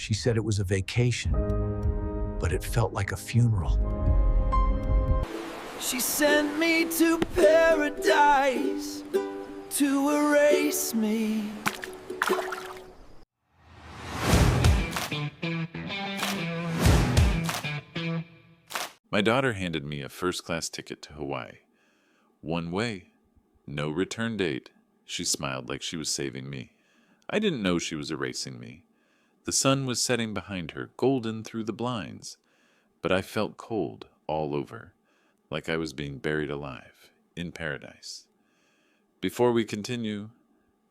She said it was a vacation, but it felt like a funeral. She sent me to paradise to erase me. My daughter handed me a first-class ticket to Hawaii. One way. No return date. She smiled like she was saving me. I didn't know she was erasing me. The sun was setting behind her, golden through the blinds. But I felt cold all over, like I was being buried alive, in paradise. Before we continue,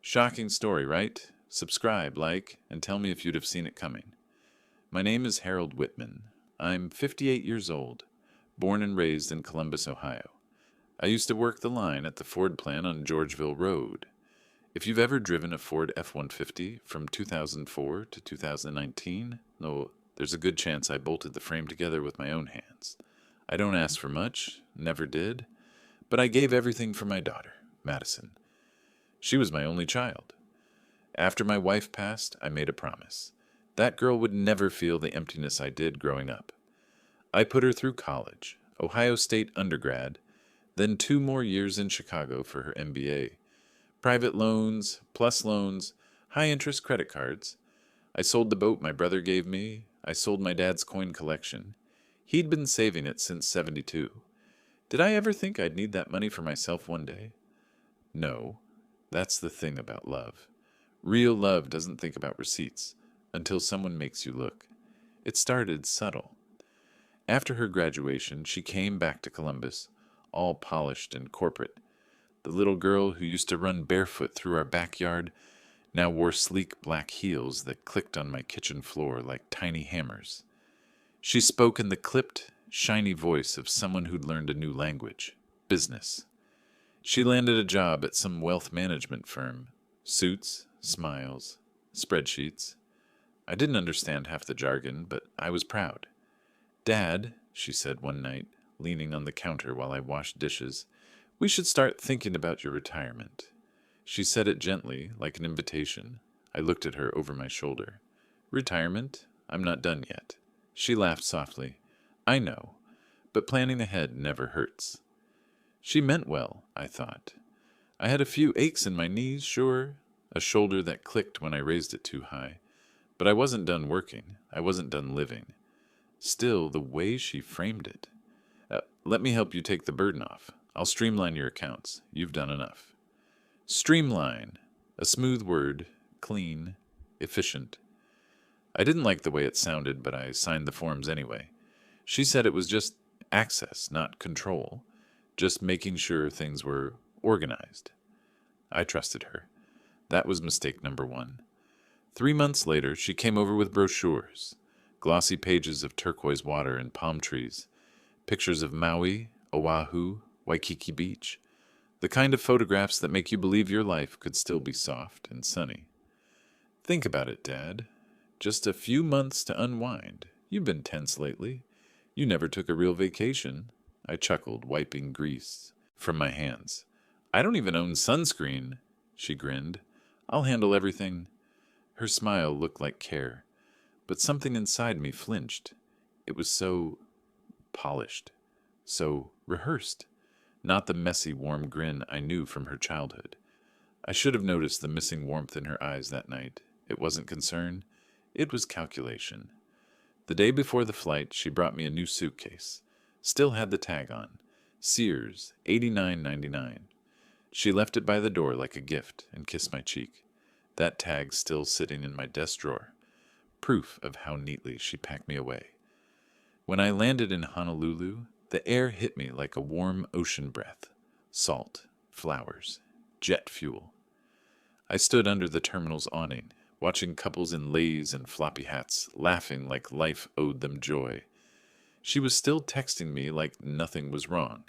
shocking story, right? Subscribe, like, and tell me if you'd have seen it coming. My name is Harold Whitman. I'm 58 years old, born and raised in Columbus, Ohio. I used to work the line at the Ford plant on Georgeville Road. If you've ever driven a Ford F-150 from 2004 to 2019, there's a good chance I bolted the frame together with my own hands. I don't ask for much, never did, but I gave everything for my daughter, Madison. She was my only child. After my wife passed, I made a promise. That girl would never feel the emptiness I did growing up. I put her through college, Ohio State undergrad, then 2 more years in Chicago for her MBA. Private loans, plus loans, high-interest credit cards. I sold the boat my brother gave me. I sold my dad's coin collection. He'd been saving it since '72. Did I ever think I'd need that money for myself one day? No. That's the thing about love. Real love doesn't think about receipts until someone makes you look. It started subtle. After her graduation, she came back to Columbus, all polished and corporate. The little girl who used to run barefoot through our backyard now wore sleek black heels that clicked on my kitchen floor like tiny hammers. She spoke in the clipped, shiny voice of someone who'd learned a new language, business. She landed a job at some wealth management firm. Suits, smiles, spreadsheets. I didn't understand half the jargon, but I was proud. "Dad," she said one night, leaning on the counter while I washed dishes, "we should start thinking about your retirement." She said it gently, like an invitation. I looked at her over my shoulder. "Retirement? I'm not done yet." She laughed softly. "I know, but planning ahead never hurts." She meant well, I thought. I had a few aches in my knees, sure, a shoulder that clicked when I raised it too high. But I wasn't done working. I wasn't done living. Still, the way she framed it. "Let me help you take the burden off. I'll streamline your accounts. You've done enough." Streamline. A smooth word. Clean. Efficient. I didn't like the way it sounded, but I signed the forms anyway. She said it was just access, not control. Just making sure things were organized. I trusted her. That was mistake number 1. 3 months later, she came over with brochures. Glossy pages of turquoise water and palm trees. Pictures of Maui, Oahu, Waikiki Beach. The kind of photographs that make you believe your life could still be soft and sunny. "Think about it, Dad. Just a few months to unwind. You've been tense lately. You never took a real vacation." I chuckled, wiping grease from my hands. "I don't even own sunscreen." She grinned. "I'll handle everything." Her smile looked like care, but something inside me flinched. It was so polished, so rehearsed, not the messy, warm grin I knew from her childhood. I should have noticed the missing warmth in her eyes that night. It wasn't concern. It was calculation. The day before the flight, she brought me a new suitcase. Still had the tag on. Sears, $89.99. She left it by the door like a gift and kissed my cheek. That tag still sitting in my desk drawer. Proof of how neatly she packed me away. When I landed in Honolulu, the air hit me like a warm ocean breath. Salt, flowers, jet fuel. I stood under the terminal's awning, watching couples in leis and floppy hats, laughing like life owed them joy. She was still texting me like nothing was wrong.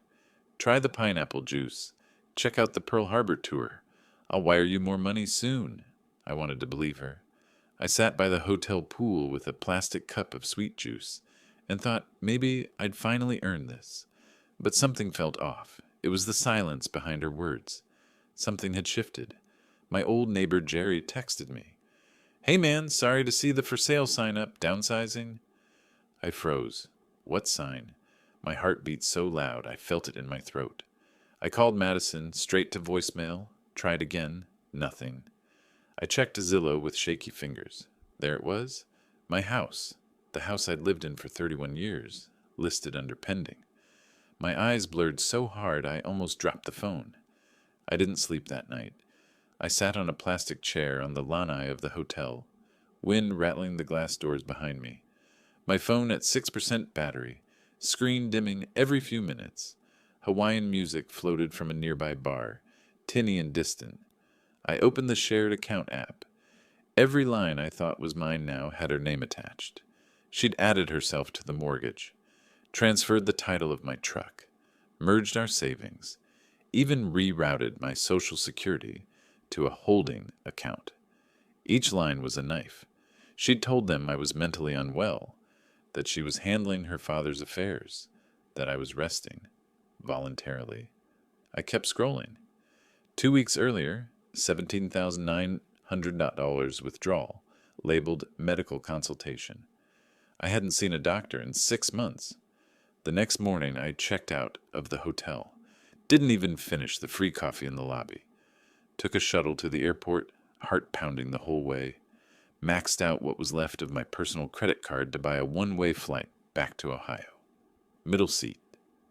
"Try the pineapple juice. Check out the Pearl Harbor tour. I'll wire you more money soon." I wanted to believe her. I sat by the hotel pool with a plastic cup of sweet juice and thought maybe I'd finally earn this. But something felt off. It was the silence behind her words. Something had shifted. My old neighbor Jerry texted me. Hey man, sorry to see the for sale sign up. Downsizing? I froze. What sign? My heart beat so loud I felt it in my throat. I called Madison, straight to voicemail, tried again, nothing. I checked Zillow with shaky fingers. There it was. My house. The house I'd lived in for 31 years, listed under pending. My eyes blurred so hard I almost dropped the phone. I didn't sleep that night. I sat on a plastic chair on the lanai of the hotel, wind rattling the glass doors behind me. My phone at 6% battery, screen dimming every few minutes. Hawaiian music floated from a nearby bar, tinny and distant. I opened the shared account app. Every line I thought was mine now had her name attached. She'd added herself to the mortgage, transferred the title of my truck, merged our savings, even rerouted my Social Security to a holding account. Each line was a knife. She'd told them I was mentally unwell, that she was handling her father's affairs, that I was resting, voluntarily. I kept scrolling. 2 weeks earlier, $17,900 withdrawal, labeled medical consultation. I hadn't seen a doctor in 6 months. The next morning, I checked out of the hotel. Didn't even finish the free coffee in the lobby. Took a shuttle to the airport, heart pounding the whole way. Maxed out what was left of my personal credit card to buy a one-way flight back to Ohio. Middle seat.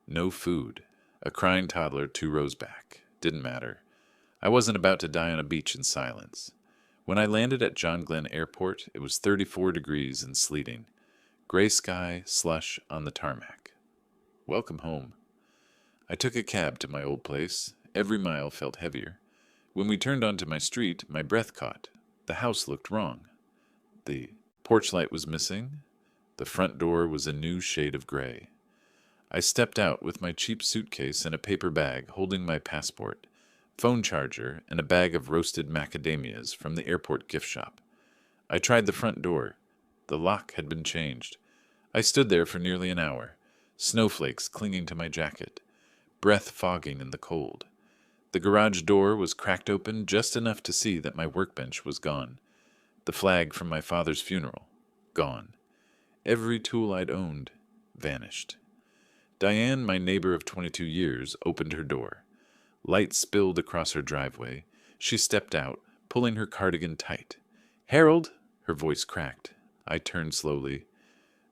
No food. A crying toddler 2 rows back. Didn't matter. I wasn't about to die on a beach in silence. When I landed at John Glenn Airport, it was 34 degrees and sleeting. Gray sky, slush on the tarmac. Welcome home. I took a cab to my old place. Every mile felt heavier. When we turned onto my street, my breath caught. The house looked wrong. The porch light was missing. The front door was a new shade of gray. I stepped out with my cheap suitcase and a paper bag holding my passport, phone charger, and a bag of roasted macadamias from the airport gift shop. I tried the front door. The lock had been changed. I stood there for nearly an hour, snowflakes clinging to my jacket, breath fogging in the cold. The garage door was cracked open just enough to see that my workbench was gone. The flag from my father's funeral, gone. Every tool I'd owned, vanished. Diane, my neighbor of 22 years, opened her door. Light spilled across her driveway. She stepped out, pulling her cardigan tight. "Harold!" Her voice cracked. I turned slowly.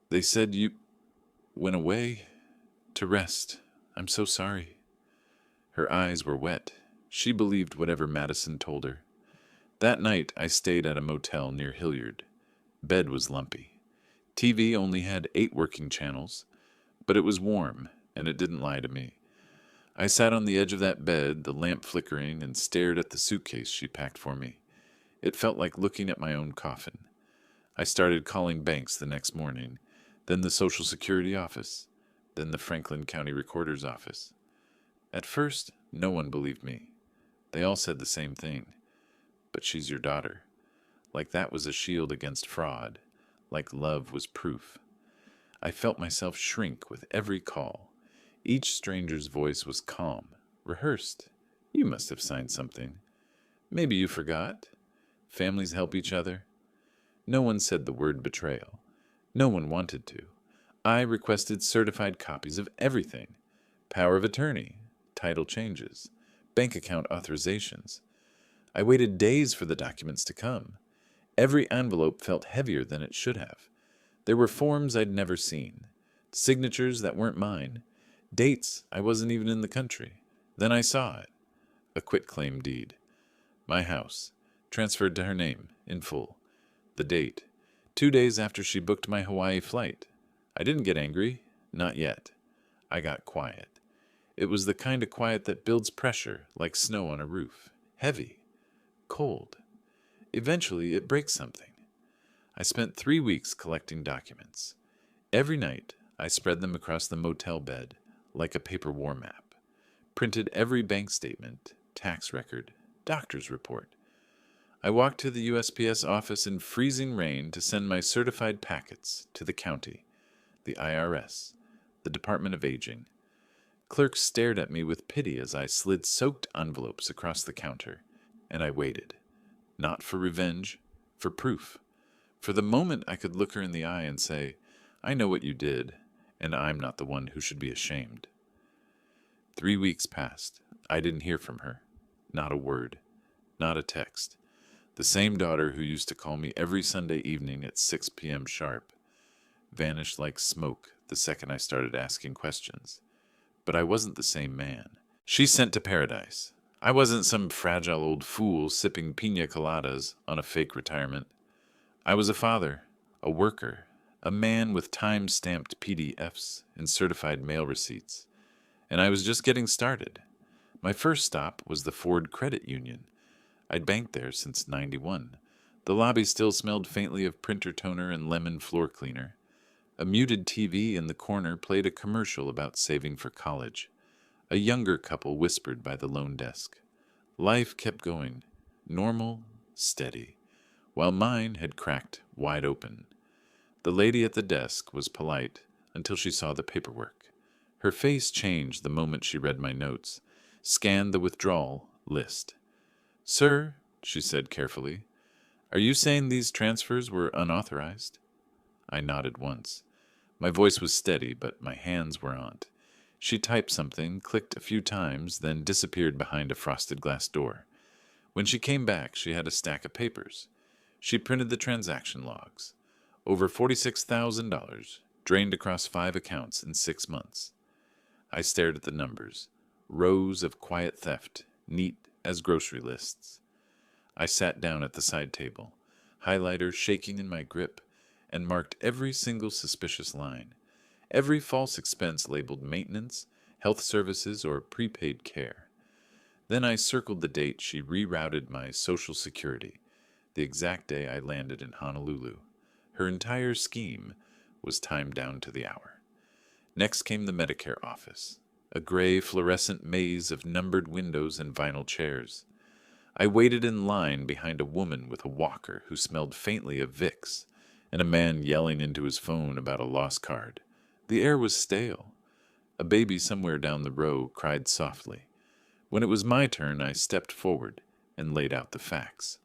"They said you went away to rest. I'm so sorry." Her eyes were wet. She believed whatever Madison told her. That night, I stayed at a motel near Hilliard. Bed was lumpy. TV only had 8 working channels, but it was warm, and it didn't lie to me. I sat on the edge of that bed, the lamp flickering, and stared at the suitcase she packed for me. It felt like looking at my own coffin. I started calling banks the next morning, then the Social Security office, then the Franklin County Recorder's office. At first, no one believed me. They all said the same thing. But she's your daughter. Like that was a shield against fraud. Like love was proof. I felt myself shrink with every call. Each stranger's voice was calm, rehearsed. You must have signed something. Maybe you forgot. Families help each other. No one said the word betrayal. No one wanted to. I requested certified copies of everything. Power of attorney, title changes, bank account authorizations. I waited days for the documents to come. Every envelope felt heavier than it should have. There were forms I'd never seen, signatures that weren't mine, dates I wasn't even in the country. Then I saw it. A quitclaim deed. My house, transferred to her name, in full. The date, 2 days after she booked my Hawaii flight. I didn't get angry, not yet. I got quiet. It was the kind of quiet that builds pressure, like snow on a roof. Heavy. Cold. Eventually, it breaks something. I spent 3 weeks collecting documents. Every night, I spread them across the motel bed, like a paper war map. Printed every bank statement, tax record, doctor's report. I walked to the USPS office in freezing rain to send my certified packets to the county, the IRS, the Department of Aging. Clerks stared at me with pity as I slid soaked envelopes across the counter, and I waited. Not for revenge, for proof. For the moment, I could look her in the eye and say, I know what you did, and I'm not the one who should be ashamed. 3 weeks passed. I didn't hear from her. Not a word. Not a text. The same daughter who used to call me every Sunday evening at 6 p.m. sharp vanished like smoke the second I started asking questions. But I wasn't the same man. She sent to paradise. I wasn't some fragile old fool sipping pina coladas on a fake retirement. I was a father, a worker, a man with time-stamped PDFs and certified mail receipts. And I was just getting started. My first stop was the Ford Credit Union. I'd banked there since '91. The lobby still smelled faintly of printer toner and lemon floor cleaner. A muted TV in the corner played a commercial about saving for college. A younger couple whispered by the loan desk. Life kept going, normal, steady, while mine had cracked wide open. The lady at the desk was polite until she saw the paperwork. Her face changed the moment she read my notes, scanned the withdrawal list. Sir, she said carefully, are you saying these transfers were unauthorized? I nodded once. My voice was steady, but my hands were on it. She typed something, clicked a few times, then disappeared behind a frosted glass door. When she came back, she had a stack of papers. She printed the transaction logs. Over $46,000, drained across 5 accounts in 6 months. I stared at the numbers, rows of quiet theft, neat as grocery lists. I sat down at the side table, highlighter shaking in my grip, and marked every single suspicious line, every false expense labeled maintenance, health services, or prepaid care. Then I circled the date she rerouted my Social Security, the exact day I landed in Honolulu. Her entire scheme was timed down to the hour. Next came the Medicare office, a gray fluorescent maze of numbered windows and vinyl chairs. I waited in line behind a woman with a walker who smelled faintly of Vicks, and a man yelling into his phone about a lost card. The air was stale. A baby somewhere down the row cried softly. When it was my turn, I stepped forward and laid out the facts.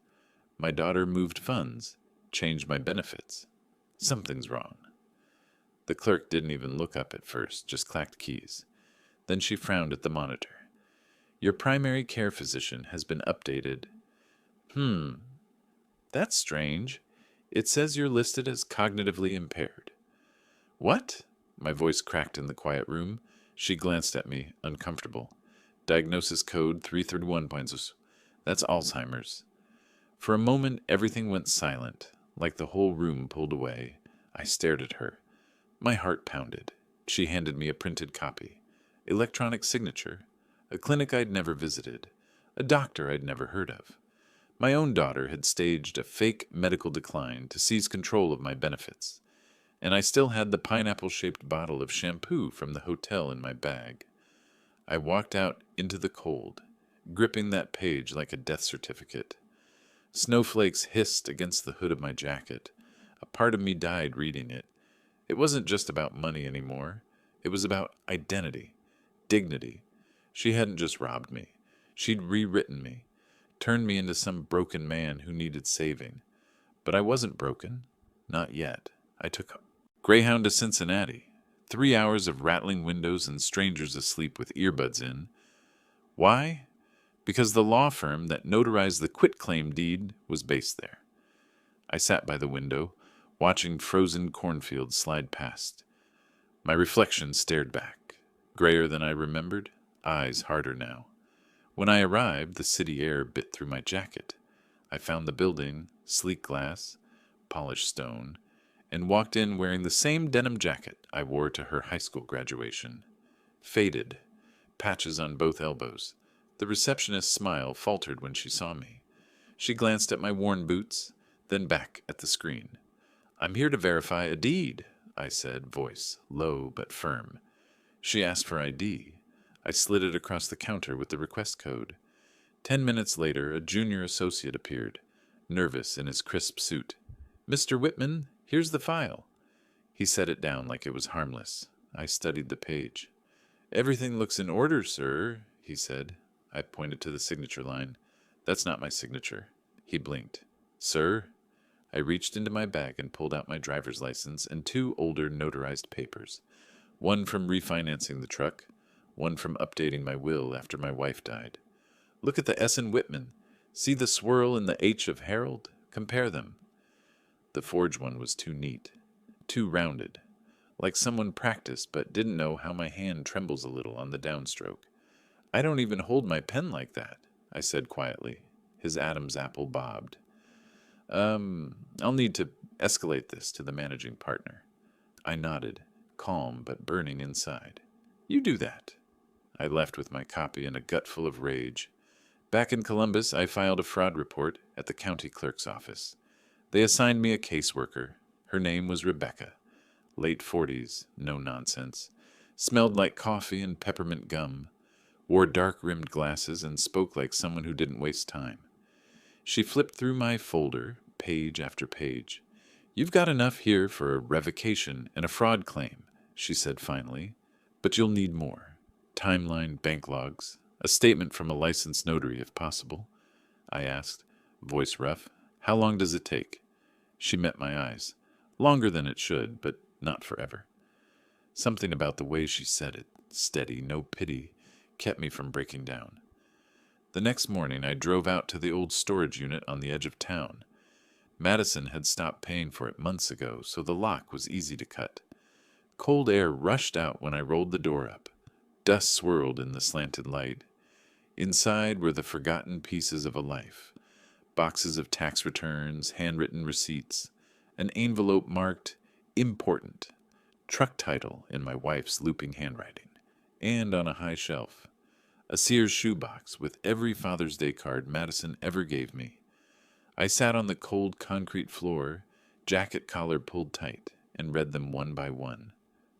My daughter moved funds, changed my benefits. Something's wrong. The clerk didn't even look up at first, just clacked keys. Then she frowned at the monitor. Your primary care physician has been updated. That's strange. It says you're listed as cognitively impaired. What? My voice cracked in the quiet room. She glanced at me, uncomfortable. Diagnosis code 331. That's Alzheimer's. For a moment, everything went silent, like the whole room pulled away. I stared at her. My heart pounded. She handed me a printed copy. Electronic signature. A clinic I'd never visited. A doctor I'd never heard of. My own daughter had staged a fake medical decline to seize control of my benefits. And I still had the pineapple-shaped bottle of shampoo from the hotel in my bag. I walked out into the cold, gripping that page like a death certificate. Snowflakes hissed against the hood of my jacket. A part of me died reading it. It wasn't just about money anymore. It was about identity, dignity. She hadn't just robbed me. She'd rewritten me, turned me into some broken man who needed saving. But I wasn't broken. Not yet. I took Greyhound to Cincinnati. 3 hours of rattling windows and strangers asleep with earbuds in. Why? Because the law firm that notarized the quitclaim deed was based there. I sat by the window, watching frozen cornfields slide past. My reflection stared back, grayer than I remembered, eyes harder now. When I arrived, the city air bit through my jacket. I found the building, sleek glass, polished stone, and walked in wearing the same denim jacket I wore to her high school graduation. Faded, patches on both elbows. The receptionist's smile faltered when she saw me. She glanced at my worn boots, then back at the screen. I'm here to verify a deed, I said, voice low but firm. She asked for ID. I slid it across the counter with the request code. 10 minutes later, a junior associate appeared, nervous in his crisp suit. Mr. Whitman, here's the file. He set it down like it was harmless. I studied the page. Everything looks in order, sir, he said. I pointed to the signature line. That's not my signature. He blinked. Sir? I reached into my bag and pulled out my driver's license and 2 older notarized papers. One from refinancing the truck, one from updating my will after my wife died. Look at the S in Whitman. See the swirl in the H of Harold? Compare them. The forged one was too neat, too rounded, like someone practiced but didn't know how my hand trembles a little on the downstroke. I don't even hold my pen like that, I said quietly. His Adam's apple bobbed. I'll need to escalate this to the managing partner. I nodded, calm but burning inside. You do that. I left with my copy and a gut full of rage. Back in Columbus, I filed a fraud report at the county clerk's office. They assigned me a caseworker. Her name was Rebecca. Late 40s, no nonsense. Smelled like coffee and peppermint gum. Wore dark-rimmed glasses and spoke like someone who didn't waste time. She flipped through my folder, page after page. You've got enough here for a revocation and a fraud claim, she said finally, but you'll need more. Timeline, bank logs, a statement from a licensed notary if possible. I asked, voice rough, how long does it take? She met my eyes. Longer than it should, but not forever. Something about the way she said it, steady, no pity, kept me from breaking down. The next morning, I drove out to the old storage unit on the edge of town. Madison had stopped paying for it months ago, so the lock was easy to cut. Cold air rushed out when I rolled the door up. Dust swirled in the slanted light. Inside were the forgotten pieces of a life. Boxes of tax returns, handwritten receipts, an envelope marked important, truck title in my wife's looping handwriting, and on a high shelf, a Sears shoebox with every Father's Day card Madison ever gave me. I sat on the cold concrete floor, jacket collar pulled tight, and read them one by one.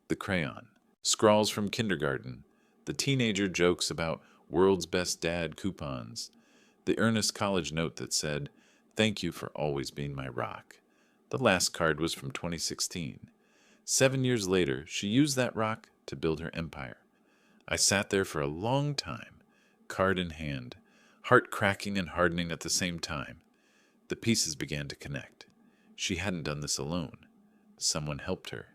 The crayon, scrawls from kindergarten, the teenager jokes about world's best dad coupons, the earnest college note that said, "Thank you for always being my rock." The last card was from 2016. 7 years later, she used that rock to build her empire. I sat there for a long time, card in hand, heart cracking and hardening at the same time. The pieces began to connect. She hadn't done this alone. Someone helped her.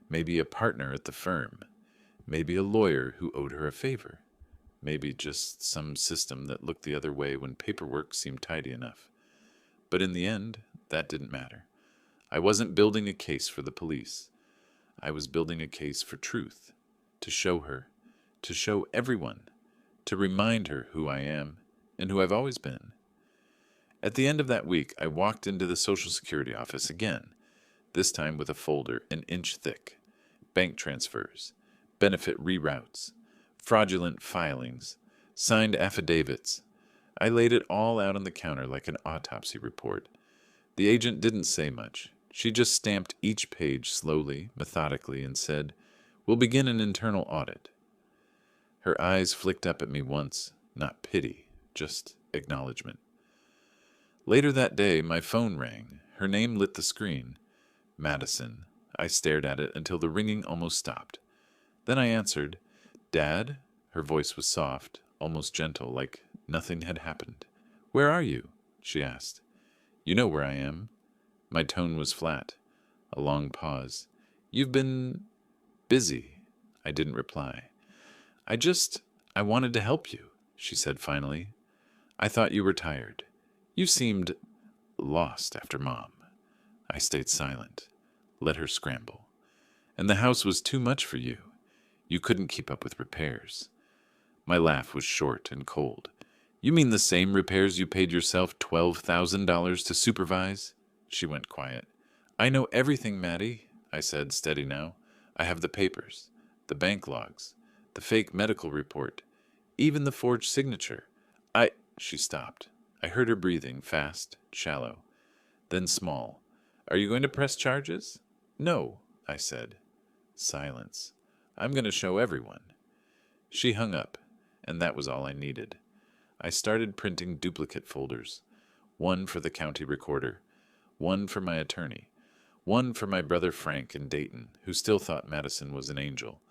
Maybe a partner at the firm. Maybe a lawyer who owed her a favor. Maybe just some system that looked the other way when paperwork seemed tidy enough. But in the end, that didn't matter. I wasn't building a case for the police. I was building a case for truth, to show her, to show everyone, to remind her who I am and who I've always been. At the end of that week, I walked into the Social Security office again, this time with a folder an inch thick. Bank transfers, benefit reroutes, fraudulent filings, signed affidavits. I laid it all out on the counter like an autopsy report. The agent didn't say much. She just stamped each page slowly, methodically, and said, "We'll begin an internal audit." Her eyes flicked up at me once, not pity, just acknowledgement. Later that day, my phone rang. Her name lit the screen. Madison. I stared at it until the ringing almost stopped. Then I answered, "Dad?" Her voice was soft, almost gentle, like nothing had happened. "Where are you?" she asked. "You know where I am." My tone was flat. A long pause. "You've been busy." I didn't reply. I wanted to help you," she said finally. "I thought you were tired. You seemed lost after Mom." I stayed silent, let her scramble. "And the house was too much for you. You couldn't keep up with repairs." My laugh was short and cold. "You mean the same repairs you paid yourself $12,000 to supervise?" She went quiet. "I know everything, Maddie," I said, steady now. "I have the papers, the bank logs, the fake medical report, even the forged signature. She stopped. I heard her breathing, fast, shallow, then small. "Are you going to press charges?" "No," I said. Silence. "I'm going to show everyone." She hung up, and that was all I needed. I started printing duplicate folders. One for the county recorder, one for my attorney, one for my brother Frank in Dayton, who still thought Madison was an angel,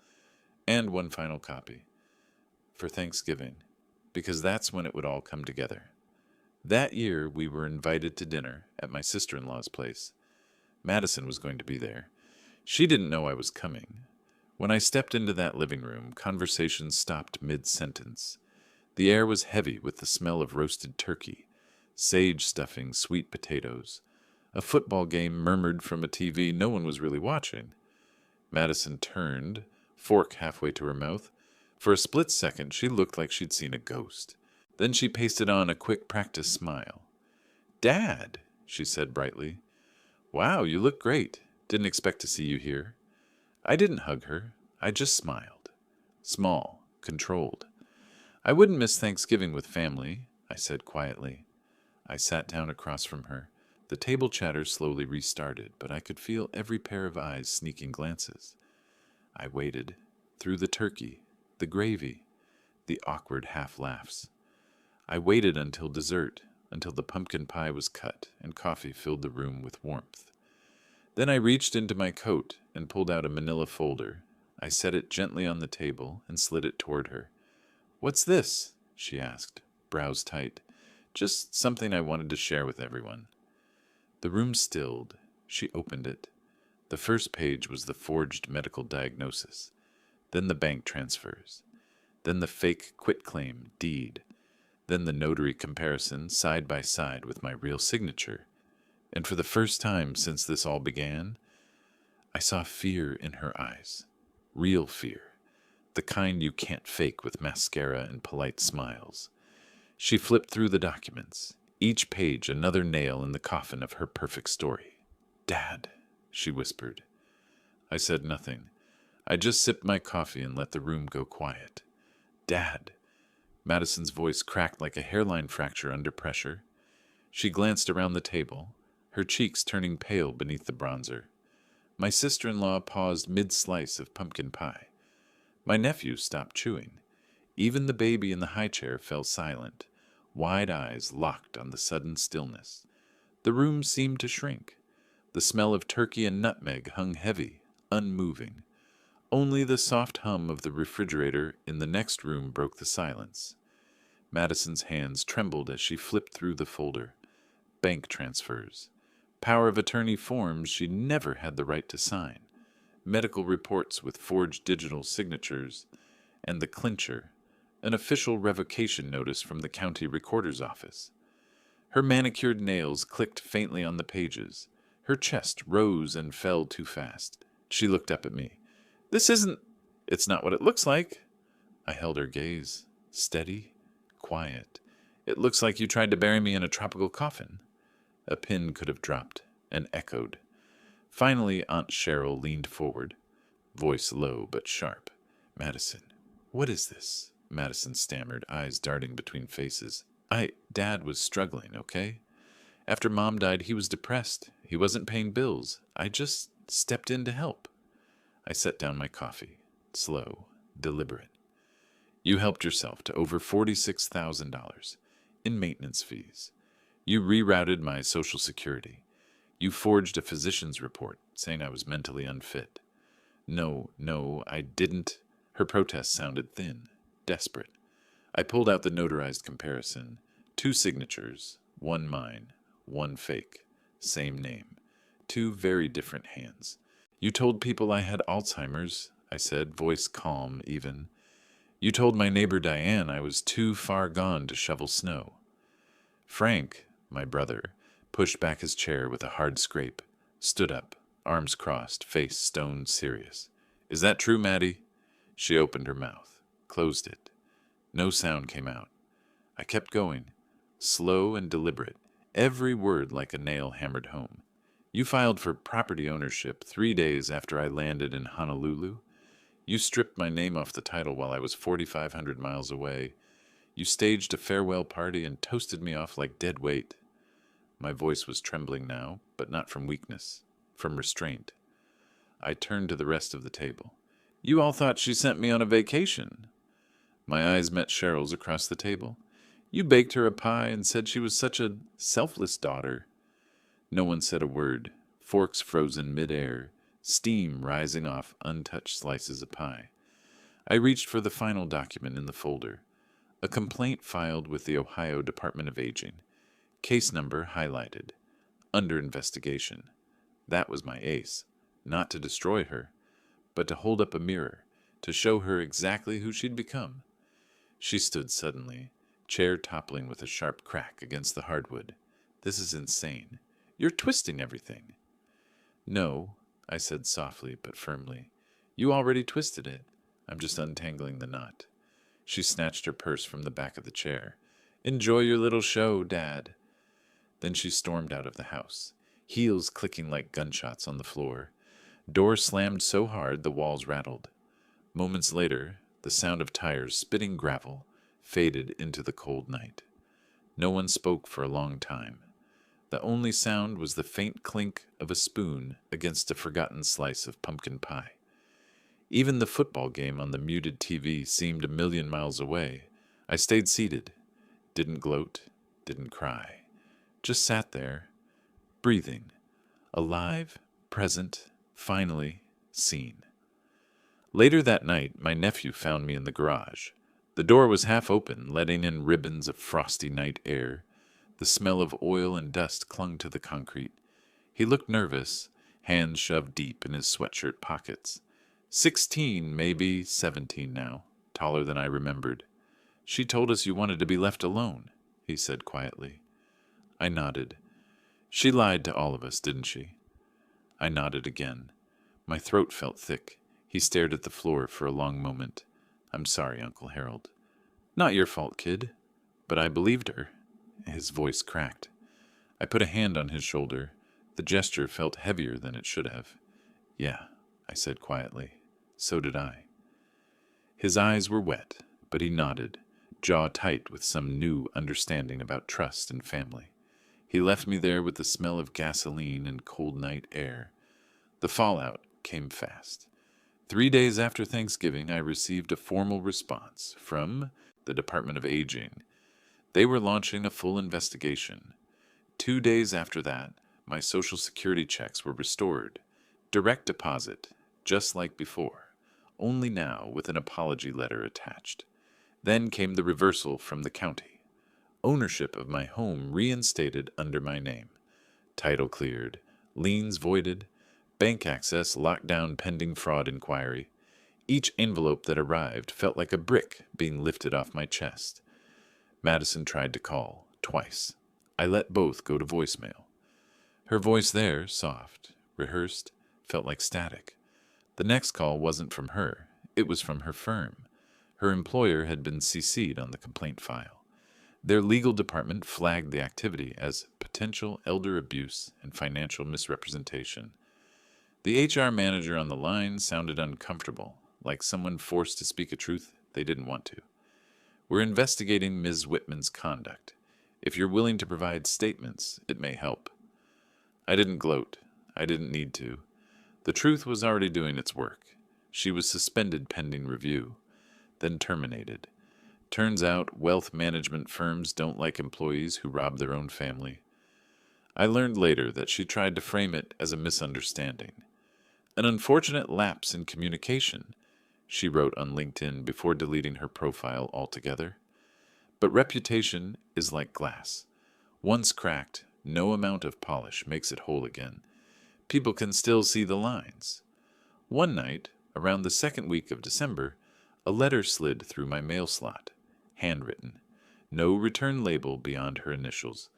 and one final copy. For Thanksgiving, because that's when it would all come together. That year, we were invited to dinner at my sister-in-law's place. Madison was going to be there. She didn't know I was coming. When I stepped into that living room, conversation stopped mid-sentence. The air was heavy with the smell of roasted turkey, sage stuffing sweet potatoes. A football game murmured from a TV no one was really watching. Madison turned, fork halfway to her mouth. For a split second, she looked like she'd seen a ghost. Then she pasted on a quick practice smile. "Dad," she said brightly. "Wow, you look great. Didn't expect to see you here." I didn't hug her. I just smiled. Small, controlled. "I wouldn't miss Thanksgiving with family," I said quietly. I sat down across from her. The table chatter slowly restarted, but I could feel every pair of eyes sneaking glances. I waited, through the turkey, the gravy, the awkward half-laughs. I waited until dessert, until the pumpkin pie was cut and coffee filled the room with warmth. Then I reached into my coat and pulled out a manila folder. I set it gently on the table and slid it toward her. "What's this?" she asked, brows tight. "Just something I wanted to share with everyone." The room stilled. She opened it. The first page was the forged medical diagnosis, then the bank transfers, then the fake quitclaim deed, then the notary comparison side by side with my real signature. And for the first time since this all began, I saw fear in her eyes. Real fear. The kind you can't fake with mascara and polite smiles. She flipped through the documents, each page another nail in the coffin of her perfect story. "Dad," she whispered. I said nothing. I just sipped my coffee and let the room go quiet. "Dad." Madison's voice cracked like a hairline fracture under pressure. She glanced around the table, her cheeks turning pale beneath the bronzer. My sister-in-law paused mid-slice of pumpkin pie. My nephew stopped chewing. Even the baby in the high chair fell silent, wide eyes locked on the sudden stillness. The room seemed to shrink. The smell of turkey and nutmeg hung heavy, unmoving. Only the soft hum of the refrigerator in the next room broke the silence. Madison's hands trembled as she flipped through the folder. Bank transfers. Power of attorney forms she never had the right to sign. Medical reports with forged digital signatures. And the clincher, an official revocation notice from the county recorder's office. Her manicured nails clicked faintly on the pages. Her chest rose and fell too fast. She looked up at me. It's not what it looks like." I held her gaze, steady, quiet. "It looks like you tried to bury me in a tropical coffin." A pin could have dropped and echoed. Finally, Aunt Cheryl leaned forward, voice low but sharp. "Madison, what is this?" Madison stammered, eyes darting between faces. Dad was struggling, okay? After Mom died, he was depressed. He wasn't paying bills. I just stepped in to help." I set down my coffee, slow, deliberate. "You helped yourself to over $46,000 in maintenance fees. You rerouted my Social Security. You forged a physician's report saying I was mentally unfit." No, I didn't." Her protest sounded thin, desperate. I pulled out the notarized comparison. 2 signatures, one mine, one fake, same name. 2 very different hands. "You told people I had Alzheimer's," I said, voice calm even. "You told my neighbor Diane I was too far gone to shovel snow." Frank, my brother, pushed back his chair with a hard scrape, stood up, arms crossed, face stone serious. "Is that true, Maddie?" She opened her mouth, closed it. No sound came out. I kept going, slow and deliberate, every word like a nail hammered home. "You filed for property ownership 3 days after I landed in Honolulu. You stripped my name off the title while I was 4,500 miles away. You staged a farewell party and toasted me off like dead weight." My voice was trembling now, but not from weakness, from restraint. I turned to the rest of the table. "You all thought she sent me on a vacation." My eyes met Cheryl's across the table. "You baked her a pie and said she was such a selfless daughter." No one said a word, forks frozen mid-air, steam rising off untouched slices of pie. I reached for the final document in the folder, a complaint filed with the Ohio Department of Aging. Case number highlighted. Under investigation. That was my ace. Not to destroy her, but to hold up a mirror, to show her exactly who she'd become. She stood suddenly, chair toppling with a sharp crack against the hardwood. This is insane. You're twisting everything. No, I said softly but firmly. You already twisted it. I'm just untangling the knot. She snatched her purse from the back of the chair. Enjoy your little show, Dad. Then she stormed out of the house, heels clicking like gunshots on the floor. Door slammed so hard the walls rattled. Moments later, the sound of tires spitting gravel faded into the cold night. No one spoke for a long time. The only sound was the faint clink of a spoon against a forgotten slice of pumpkin pie. Even the football game on the muted TV seemed a million miles away. I stayed seated, didn't gloat, didn't cry. Just sat there, breathing, alive, present, finally seen. Later that night, my nephew found me in the garage. The door was half open, letting in ribbons of frosty night air. The smell of oil and dust clung to the concrete. He looked nervous, hands shoved deep in his sweatshirt pockets. 16, maybe 17 now, taller than I remembered. She told us you wanted to be left alone, he said quietly. I nodded. She lied to all of us, didn't she? I nodded again. My throat felt thick. He stared at the floor for a long moment. I'm sorry, Uncle Harold. Not your fault, kid. But I believed her. His voice cracked. I put a hand on his shoulder. The gesture felt heavier than it should have. Yeah, I said quietly. So did I. His eyes were wet, but he nodded, jaw tight with some new understanding about trust and family. He left me there with the smell of gasoline and cold night air. The fallout came fast. 3 days after Thanksgiving, I received a formal response from the Department of Aging. They were launching a full investigation. 2 days after that, my Social Security checks were restored. Direct deposit, just like before, only now with an apology letter attached. Then came the reversal from the county. Ownership of my home reinstated under my name. Title cleared, liens voided, bank access locked down pending fraud inquiry. Each envelope that arrived felt like a brick being lifted off my chest. Madison tried to call, twice. I let both go to voicemail. Her voice there, soft, rehearsed, felt like static. The next call wasn't from her. It was from her firm. Her employer had been CC'd on the complaint file. Their legal department flagged the activity as potential elder abuse and financial misrepresentation. The HR manager on the line sounded uncomfortable, like someone forced to speak a truth they didn't want to. We're investigating Ms. Whitman's conduct. If you're willing to provide statements, it may help. I didn't gloat. I didn't need to. The truth was already doing its work. She was suspended pending review, then terminated. Turns out wealth management firms don't like employees who rob their own family. I learned later that she tried to frame it as a misunderstanding. An unfortunate lapse in communication, she wrote on LinkedIn before deleting her profile altogether. But reputation is like glass. Once cracked, no amount of polish makes it whole again. People can still see the lines. One night, around the second week of December, a letter slid through my mail slot, handwritten, no return label beyond her initials.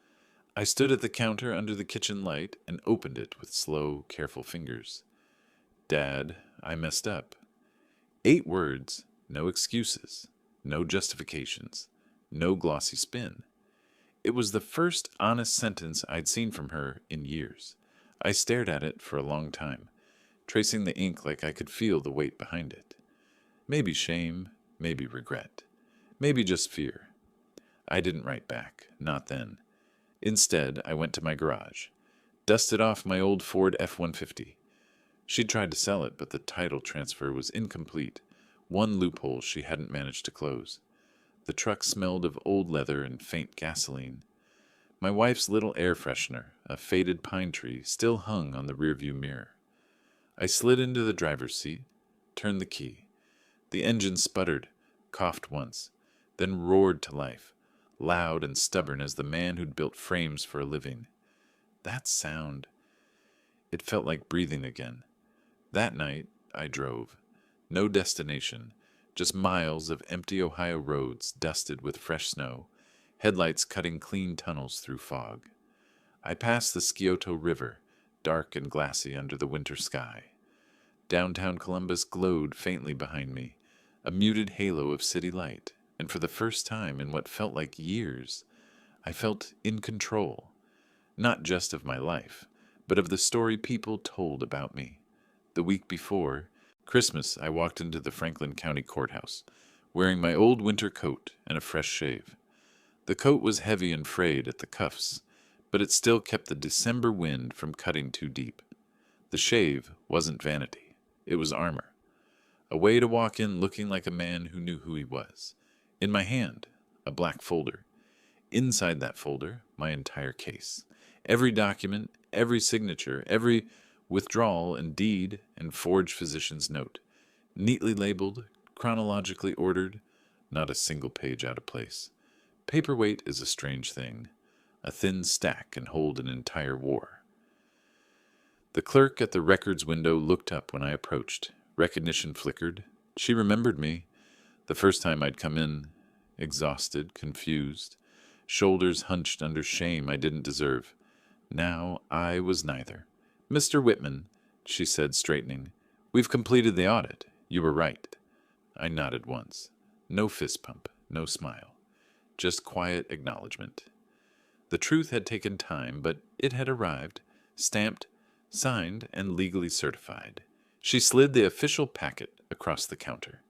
I stood at the counter under the kitchen light and opened it with slow, careful fingers. Dad, I messed up. 8 words, no excuses, no justifications, no glossy spin. It was the first honest sentence I'd seen from her in years. I stared at it for a long time, tracing the ink like I could feel the weight behind it. Maybe shame, maybe regret, maybe just fear. I didn't write back, not then. Instead, I went to my garage, dusted off my old Ford F-150. She'd tried to sell it, but the title transfer was incomplete, one loophole she hadn't managed to close. The truck smelled of old leather and faint gasoline. My wife's little air freshener, a faded pine tree, still hung on the rearview mirror. I slid into the driver's seat, turned the key. The engine sputtered, coughed once, then roared to life, loud and stubborn as the man who'd built frames for a living. That sound, it felt like breathing again. That night, I drove. No destination, just miles of empty Ohio roads dusted with fresh snow, headlights cutting clean tunnels through fog. I passed the Scioto River, dark and glassy under the winter sky. Downtown Columbus glowed faintly behind me, a muted halo of city light, and for the first time in what felt like years, I felt in control, not just of my life, but of the story people told about me. The week before Christmas, I walked into the Franklin County Courthouse, wearing my old winter coat and a fresh shave. The coat was heavy and frayed at the cuffs, but it still kept the December wind from cutting too deep. The shave wasn't vanity. It was armor. A way to walk in looking like a man who knew who he was. In my hand, a black folder. Inside that folder, my entire case. Every document, every signature, every withdrawal and deed and forged physician's note. Neatly labeled, chronologically ordered, not a single page out of place. Paperweight is a strange thing. A thin stack can hold an entire war. The clerk at the records window looked up when I approached. Recognition flickered. She remembered me. The first time I'd come in, exhausted, confused, shoulders hunched under shame I didn't deserve. Now I was neither. "Mr. Whitman," she said, straightening, "we've completed the audit. You were right." I nodded once. No fist pump, no smile. Just quiet acknowledgement. The truth had taken time, but it had arrived, stamped, signed, and legally certified. She slid the official packet across the counter.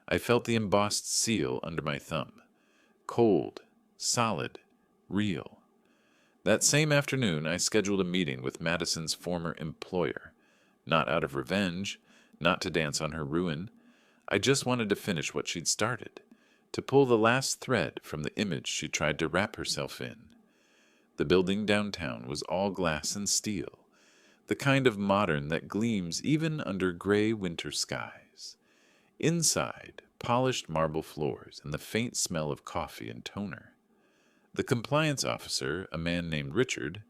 I felt the embossed seal under my thumb. Cold, solid, real. That same afternoon, I scheduled a meeting with Madison's former employer. Not out of revenge, not to dance on her ruin. I just wanted to finish what she'd started, to pull the last thread from the image she tried to wrap herself in. The building downtown was all glass and steel, the kind of modern that gleams even under gray winter skies. Inside, polished marble floors and the faint smell of coffee and toner. The compliance officer, a man named Richard,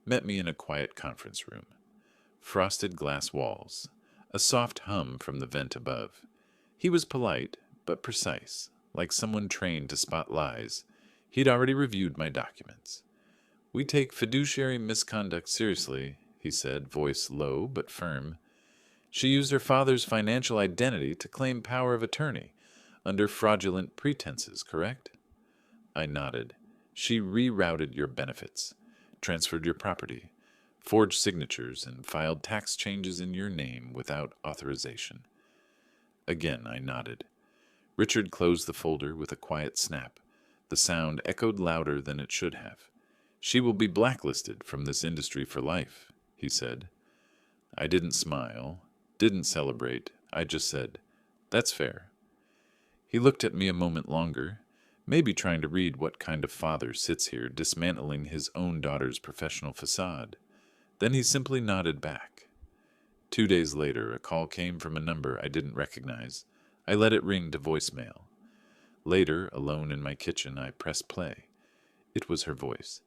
met me in a quiet conference room. Frosted glass walls, a soft hum from the vent above. He was polite, but precise, like someone trained to spot lies. He'd already reviewed my documents. "We take fiduciary misconduct seriously," he said, voice low but firm. "She used her father's financial identity to claim power of attorney under fraudulent pretenses, correct?" I nodded. "She rerouted your benefits, transferred your property, forged signatures, and filed tax changes in your name without authorization." Again I nodded. Richard closed the folder with a quiet snap. The sound echoed louder than it should have. "She will be blacklisted from this industry for life," he said. I didn't smile, didn't celebrate. I just said, "That's fair." He looked at me a moment longer, maybe trying to read what kind of father sits here dismantling his own daughter's professional facade. Then he simply nodded back. 2 days later, a call came from a number I didn't recognize. I let it ring to voicemail. Later, alone in my kitchen, I pressed play. It was her voice.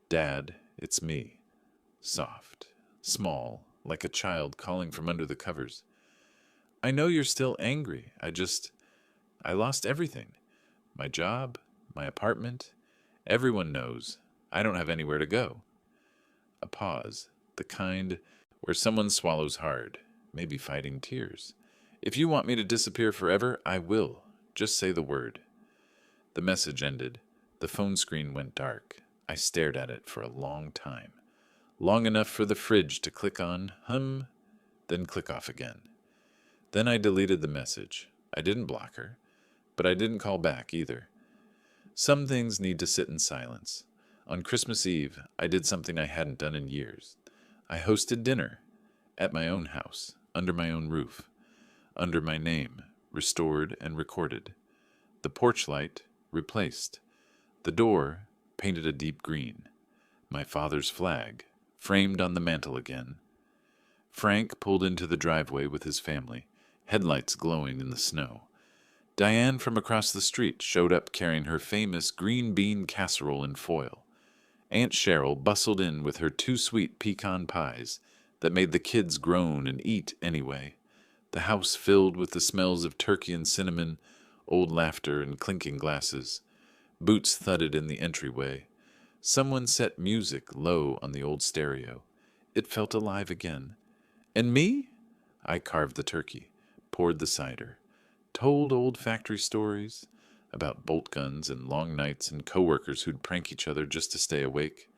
"Dad, it's me." Soft, small, like a child calling from under the covers. "I know you're still angry. I lost everything. My job, my apartment. Everyone knows. I don't have anywhere to go." A pause, the kind where someone swallows hard, maybe fighting tears. "If you want me to disappear forever, I will. Just say the word." The message ended. The phone screen went dark. I stared at it for a long time. Long enough for the fridge to click on, hum, then click off again. Then I deleted the message. I didn't block her, but I didn't call back either. Some things need to sit in silence. On Christmas Eve, I did something I hadn't done in years. I hosted dinner at my own house, under my own roof, under my name, restored and recorded. The porch light, replaced. The door, painted a deep green. My father's flag, framed on the mantel again. Frank pulled into the driveway with his family, headlights glowing in the snow. Diane from across the street showed up carrying her famous green bean casserole in foil. Aunt Cheryl bustled in with her 2 sweet pecan pies that made the kids groan and eat anyway. The house filled with the smells of turkey and cinnamon, old laughter and clinking glasses. Boots thudded in the entryway. Someone set music low on the old stereo. It felt alive again. And me? I carved the turkey, poured the cider, told old factory stories about bolt guns and long nights and coworkers who'd prank each other just to stay awake.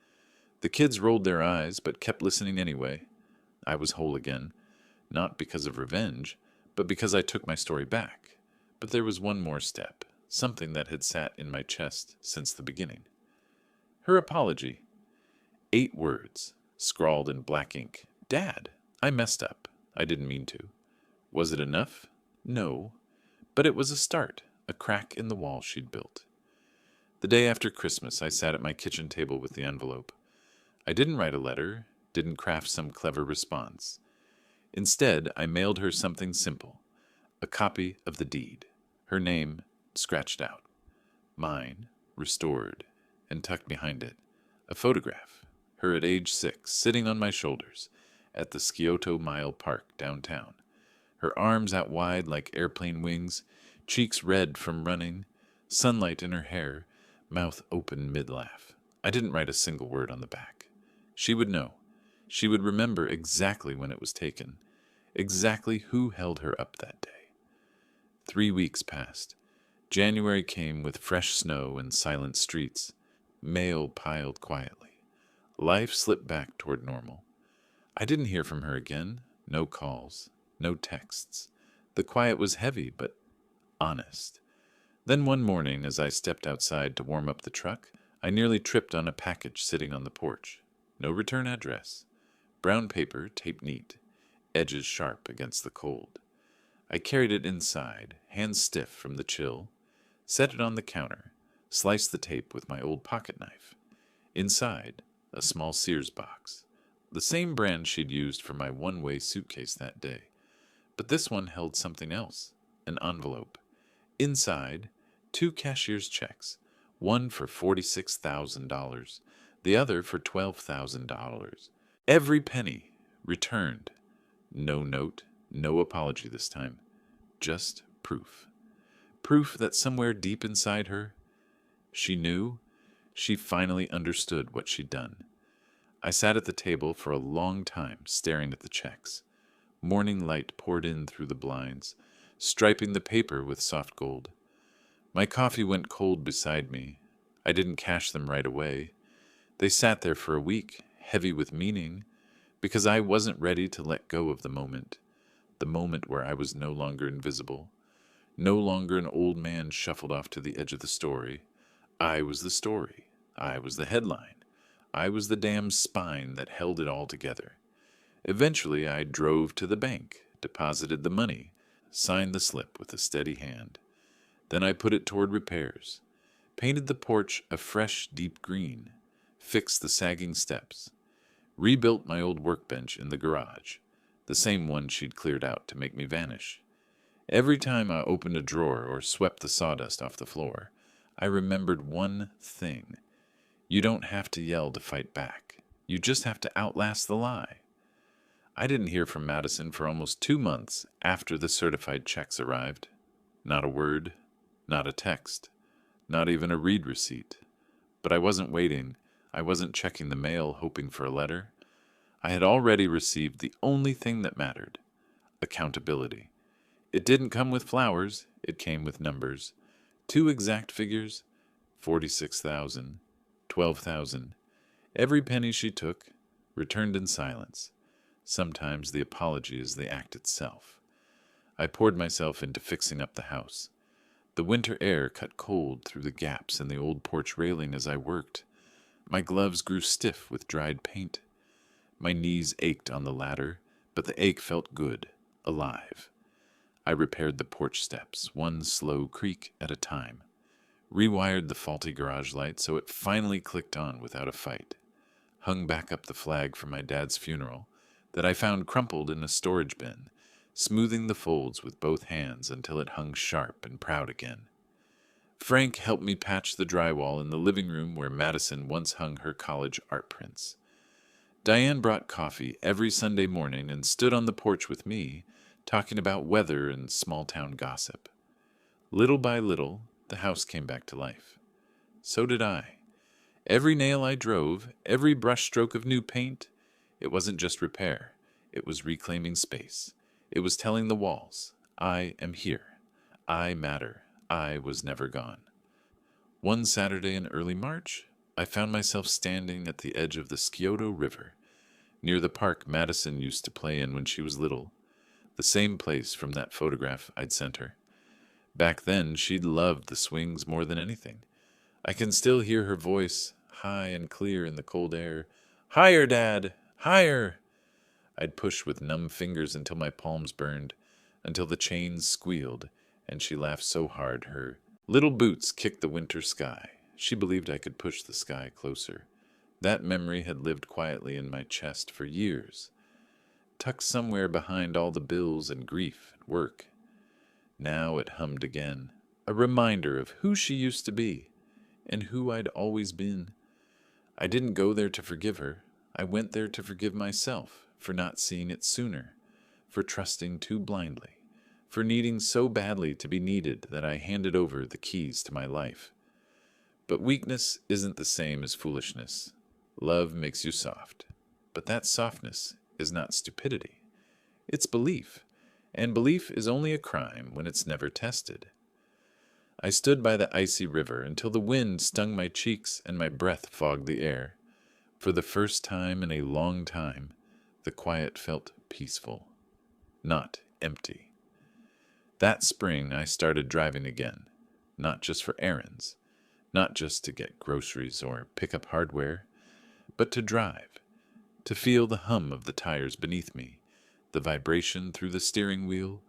The kids rolled their eyes, but kept listening anyway. I was whole again, not because of revenge, but because I took my story back. But there was one more step, something that had sat in my chest since the beginning. Her apology. 8 words, scrawled in black ink. Dad, I messed up. I didn't mean to. Was it enough? No. But it was a start, a crack in the wall she'd built. The day after Christmas, I sat at my kitchen table with the envelope. I didn't write a letter, didn't craft some clever response. Instead, I mailed her something simple, a copy of the deed, her name scratched out, mine restored, and tucked behind it, a photograph, her at age 6, sitting on my shoulders at the Scioto Mile Park downtown, her arms out wide like airplane wings, cheeks red from running, sunlight in her hair, mouth open mid-laugh. I didn't write a single word on the back. She would know. She would remember exactly when it was taken, exactly who held her up that day. 3 weeks passed. January came with fresh snow and silent streets. Mail piled quietly. Life slipped back toward normal. I didn't hear from her again. No calls, no texts. The quiet was heavy, but honest. Then one morning, as I stepped outside to warm up the truck, I nearly tripped on a package sitting on the porch. No return address. Brown paper taped neat, edges sharp against the cold. I carried it inside, hands stiff from the chill, set it on the counter, sliced the tape with my old pocket knife. Inside, a small Sears box, the same brand she'd used for my one-way suitcase that day. But this one held something else, an envelope. Inside, 2 cashier's checks, one for $46,000, the other for $12,000. Every penny returned. No note, no apology this time. Just proof. Proof that somewhere deep inside her, she knew, she finally understood what she'd done. I sat at the table for a long time, staring at the checks. Morning light poured in through the blinds, striping the paper with soft gold. My coffee went cold beside me. I didn't cash them right away. They sat there for a week, heavy with meaning, because I wasn't ready to let go of the moment where I was no longer invisible, no longer an old man shuffled off to the edge of the story. I was the story. I was the headline. I was the damn spine that held it all together. Eventually, I drove to the bank, deposited the money, signed the slip with a steady hand. Then I put it toward repairs, painted the porch a fresh, deep green, fixed the sagging steps, rebuilt my old workbench in the garage, the same one she'd cleared out to make me vanish. Every time I opened a drawer or swept the sawdust off the floor, I remembered one thing. You don't have to yell to fight back. You just have to outlast the lie. I didn't hear from Madison for almost 2 months after the certified checks arrived. Not a word, not a text, not even a read receipt. But I wasn't waiting. I wasn't checking the mail hoping for a letter. I had already received the only thing that mattered, accountability. It didn't come with flowers, it came with numbers. 2 exact figures, 46,000, 12,000. Every penny she took, returned in silence. Sometimes the apology is the act itself. I poured myself into fixing up the house. The winter air cut cold through the gaps in the old porch railing as I worked. My gloves grew stiff with dried paint. My knees ached on the ladder, but the ache felt good, alive. I repaired the porch steps, one slow creak at a time. Rewired the faulty garage light so it finally clicked on without a fight. Hung back up the flag from my dad's funeral that I found crumpled in a storage bin, smoothing the folds with both hands until it hung sharp and proud again. Frank helped me patch the drywall in the living room where Madison once hung her college art prints. Diane brought coffee every Sunday morning and stood on the porch with me, talking about weather and small-town gossip. Little by little, the house came back to life. So did I. Every nail I drove, every brushstroke of new paint, it wasn't just repair. It was reclaiming space. It was telling the walls, I am here. I matter. I was never gone. One Saturday in early March, I found myself standing at the edge of the Scioto River, near the park Madison used to play in when she was little, the same place from that photograph I'd sent her. Back then, she'd loved the swings more than anything. I can still hear her voice, high and clear in the cold air. Higher, Dad! Higher! I'd push with numb fingers until my palms burned, until the chains squealed, and she laughed so hard her little boots kicked the winter sky. She believed I could push the sky closer. That memory had lived quietly in my chest for years, tucked somewhere behind all the bills and grief and work. Now it hummed again, a reminder of who she used to be and who I'd always been. I didn't go there to forgive her. I went there to forgive myself for not seeing it sooner, for trusting too blindly, for needing so badly to be needed that I handed over the keys to my life. But weakness isn't the same as foolishness. Love makes you soft, but that softness is not stupidity. It's belief, and belief is only a crime when it's never tested. I stood by the icy river until the wind stung my cheeks and my breath fogged the air. For the first time in a long time, the quiet felt peaceful, not empty. That spring, I started driving again, not just for errands, not just to get groceries or pick up hardware, but to drive, to feel the hum of the tires beneath me, the vibration through the steering wheel,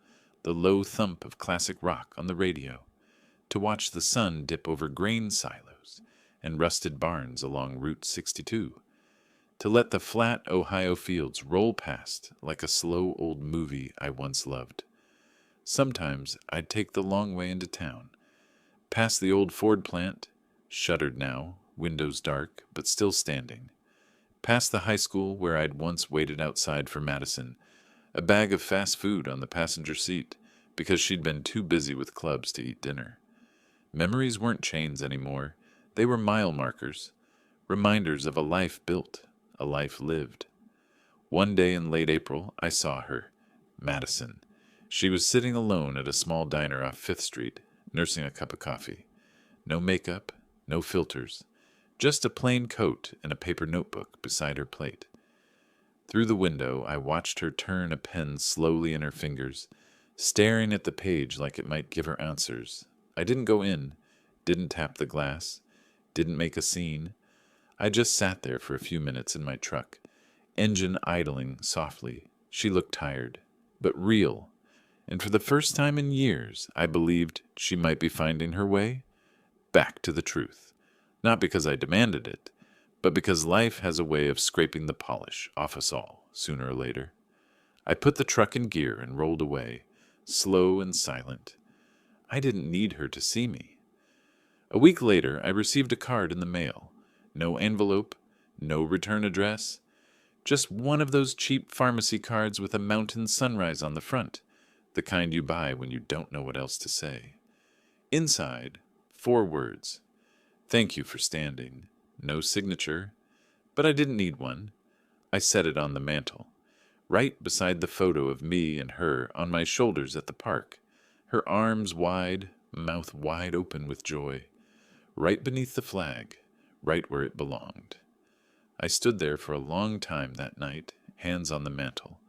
the low thump of classic rock on the radio, to watch the sun dip over grain silos and rusted barns along Route 62, to let the flat Ohio fields roll past like a slow old movie I once loved. Sometimes I'd take the long way into town, past the old Ford plant, shuttered now, windows dark, but still standing, past the high school where I'd once waited outside for Madison, a bag of fast food on the passenger seat because she'd been too busy with clubs to eat dinner. Memories weren't chains anymore. They were mile markers, reminders of a life built, a life lived. One day in late April, I saw her, Madison. She was sitting alone at a small diner off 5th Street, nursing a cup of coffee. No makeup, no filters, just a plain coat and a paper notebook beside her plate. Through the window, I watched her turn a pen slowly in her fingers, staring at the page like it might give her answers. I didn't go in, didn't tap the glass, didn't make a scene. I just sat there for a few minutes in my truck, engine idling softly. She looked tired, but real, and for the first time in years, I believed she might be finding her way back to the truth. Not because I demanded it, but because life has a way of scraping the polish off us all, sooner or later. I put the truck in gear and rolled away, slow and silent. I didn't need her to see me. A week later, I received a card in the mail. No envelope, no return address, just one of those cheap pharmacy cards with a mountain sunrise on the front, the kind you buy when you don't know what else to say. Inside, 4 words. Thank you for standing. No signature, but I didn't need one. I set it on the mantel, right beside the photo of me and her on my shoulders at the park, her arms wide, mouth wide open with joy, right beneath the flag, right where it belonged. I stood there for a long time that night, hands on the mantel,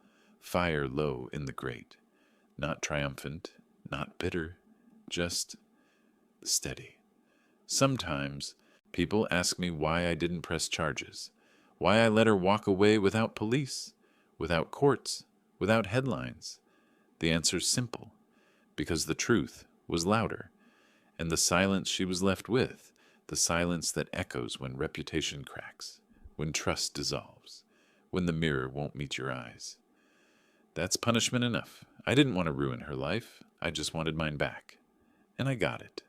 fire low in the grate, not triumphant, not bitter, just steady. Sometimes people ask me why I didn't press charges, why I let her walk away without police, without courts, without headlines. The answer's simple, because the truth was louder, and the silence she was left with, the silence that echoes when reputation cracks, when trust dissolves, when the mirror won't meet your eyes. That's punishment enough, I didn't want to ruin her life. I just wanted mine back. And I got it.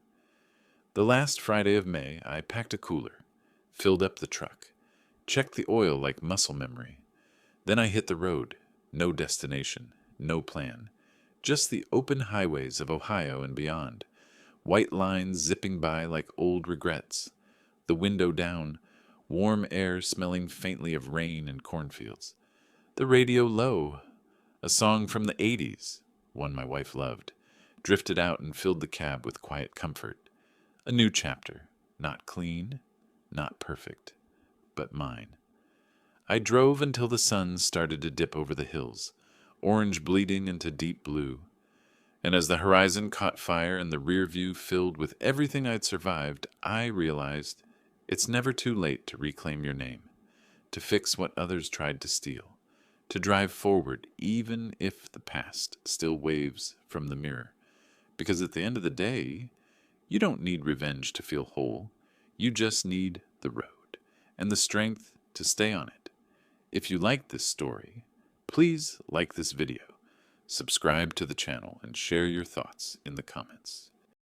The last Friday of May, I packed a cooler, filled up the truck, checked the oil like muscle memory. Then I hit the road. No destination, no plan. Just the open highways of Ohio and beyond. White lines zipping by like old regrets. The window down, warm air smelling faintly of rain and cornfields. The radio low. A song from the 80s, one my wife loved, drifted out and filled the cab with quiet comfort. A new chapter, not clean, not perfect, but mine. I drove until the sun started to dip over the hills, orange bleeding into deep blue. And as the horizon caught fire and the rear view filled with everything I'd survived, I realized it's never too late to reclaim your name, to fix what others tried to steal, to drive forward even if the past still waves from the mirror. Because at the end of the day, you don't need revenge to feel whole. You just need the road and the strength to stay on it. If you like this story, please like this video, subscribe to the channel, and share your thoughts in the comments.